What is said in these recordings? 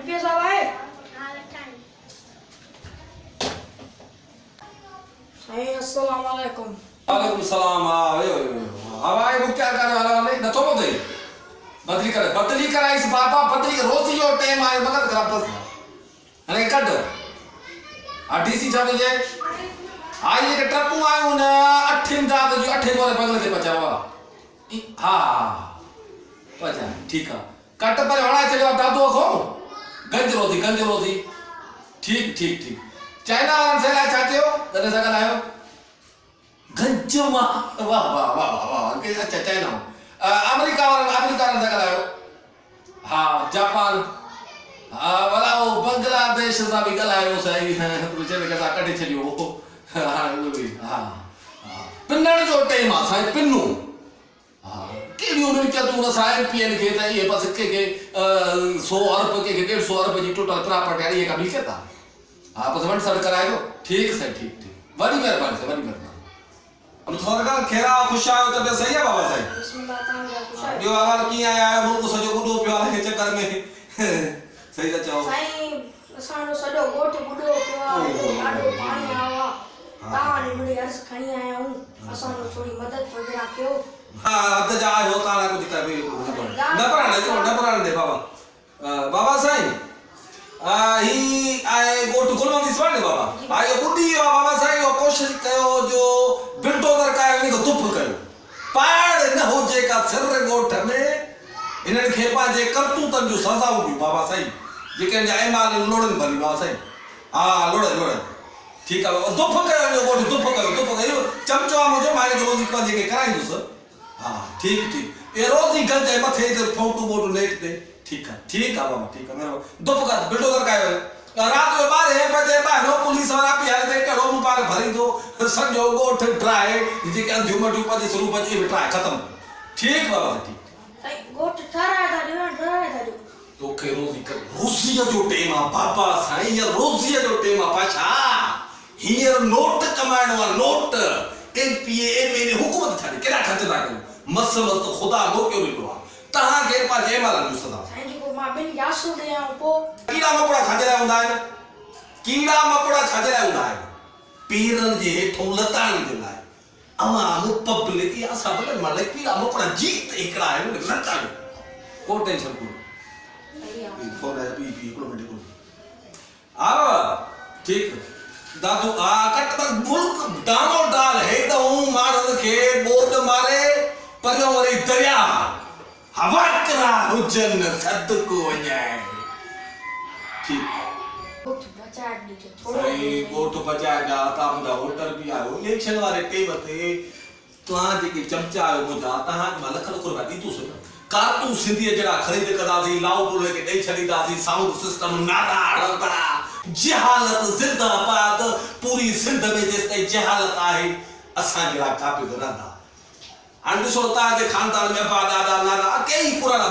रुपया साहब आए साईं अस्सलाम वालेकुम। वालेकुम सलाम। हवाई को क्या कर वाला ने न तो बोले बदली कर इस बाबा बदली रोज ही जो टाइम आए मगर खराब बस अने कट आ डीसी साहब जे आज ये ट्रक आयो न 8 दा जो 8 बोले पगले ते बचावा हां पचा ठीक है कट पर हड़ा चलो दादू को गंज रोजी ठीक चाइना वाला से ला चाहते हो तने सगल आयो गंज मा वाह के अच्छा चाइना अमेरिका वाला सगल आयो हां जापान वाला वो बांग्लादेश सा भी गलायो सही रुचे में कसा कटे छलियो हां वो भी हां पिन्नण जो टाइम आ साई पिन्नू हां केड़ी उन क्या तू साई पीएन के त ये बस के 100 अरब के 150 अरब जी टोटल प्रॉपर्टी है ये का मिलता आप समझ सर करायो ठीक से ठीक बड़ी मेहरबानी से बड़ी मेहरबानी हम थोड़ा का खेरा खुश आयो त सही है बाबा साईं बिस्मिल्लाह ताला खुश आयो यो आवार की आया मुल्क सजो बुडो पियो आहे चक्कर में सही त चओ साईं असानो सडो गोठ बुडो पियो आहे ॾाढो पाणी आवा ताने मुड़ी अर्ज खणी आया हूं असानो थोड़ी मदद वगैरह कयो हां अद जा हो ताला कुछ कर भी न पराण दे बाबा साईं ही आए गोठ गुलमंद इस वाले बाबा आयो बुडी बाबा साईं कोशिश कयो जो बिल्डोजर का इनको तुप कयो पाड़ न हो जे का सिर गोठ में इनन खे पाजे करतूतन जो सजा हुई बाबा साईं जेके जाए माल लोड़न भली बाबा साईं हां लोड़ ठीक है बाबा दुप कयो जो गोठ दुप कयो चमचो मुझे मारे जो रोजी का जेके कराई दो सर हां ठीक ये रोजी गंज मथे इधर फोटो बोटो लेट दे ठीक है बाबा ठीक है मेरा दुप का बिल्डोजर का रात में 12 बजे बाहर पुलिस वाला पियार दे करो मुबार भरी दो संजो गोठ ड्राई जे के झुमर ऊपर से शुरू बची ट्राई खत्म ठीक बाबा ठीक साईं गोठ ठहराए था दो तो के रोजी कर रोजिया जो टेम आ बाबा साईं या रोजिया जो टेम आ पाछा हियर नोट कमाइण वा नोट एमपीए एमएन हुकूमत छाड़ी केड़ा खर्च ना कयो मसलो तो खुदा मोकियो ॾिनो आ तहां के पाछे माला जो सदा साईं जी को मां बिन जासू दे पो कीड़ा मकोड़ा खाजरा हुंदा आहिनि पीरन जे हेठों लताण जे लाइ आवाम पब्लिक या सब माले कीड़ा मकोड़ा जीत एकड़ा है लताण को टेंशन को फोन है पी किलोमीटर को आ ठीक दादू आ कट तक मुल्क दानो डाल है तो मारन के बोर्ड मारे परियो वरी दरिया हवा करा हुजन सद को वजाए ठीक गोठ बचा दीजो थोड़ो सही गोठ बचा जा ता मुदा वोटर भी आयो इलेक्शन वाले टेम ते तहां जेके चमचा आयो मुदा तहां लख रुपया दी तू कारतू सिंधी जड़ा खरीद कदासी लाउड लेके दई छडीदासी साउंड सिस्टम नारा हड़पड़ा जहालत जिंदाबाद पूरी सिंध में जेस जहालत आहे असा जड़ा काबे रहंदा अंडसो ताजे खानदान में बा दादा नाना कई पुराना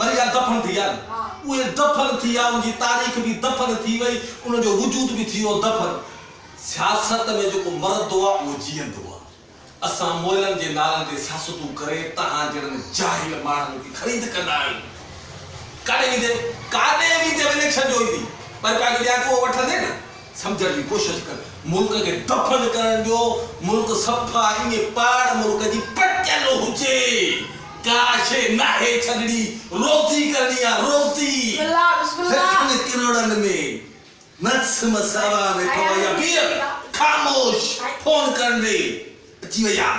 मरिया दफन थिया उए दफन थिया उनकी तारीख भी दफन थी वई उन जो वजूद भी थियो दफन सियासत में जो को मर्द हुआ वो जियंदो असा मोलन जे नालन ते सियासतू करे तहां जन जाहिल माण्हू की खरीद कंदा काने भी दे इलेक्शन जो थी पर का दिया को वठंदे न समझण की कोशिश कर मुल्क के दफन करण जो मुल्क सफा इन पाड़ मुल्क जी पटलो हुजे काशे नाहे छगड़ी रोजी करनी आ रोजी बिस्मिल्लाह किरोड़न में नस मसावा में तो या बियर खामोश फोन कर दे जी भैया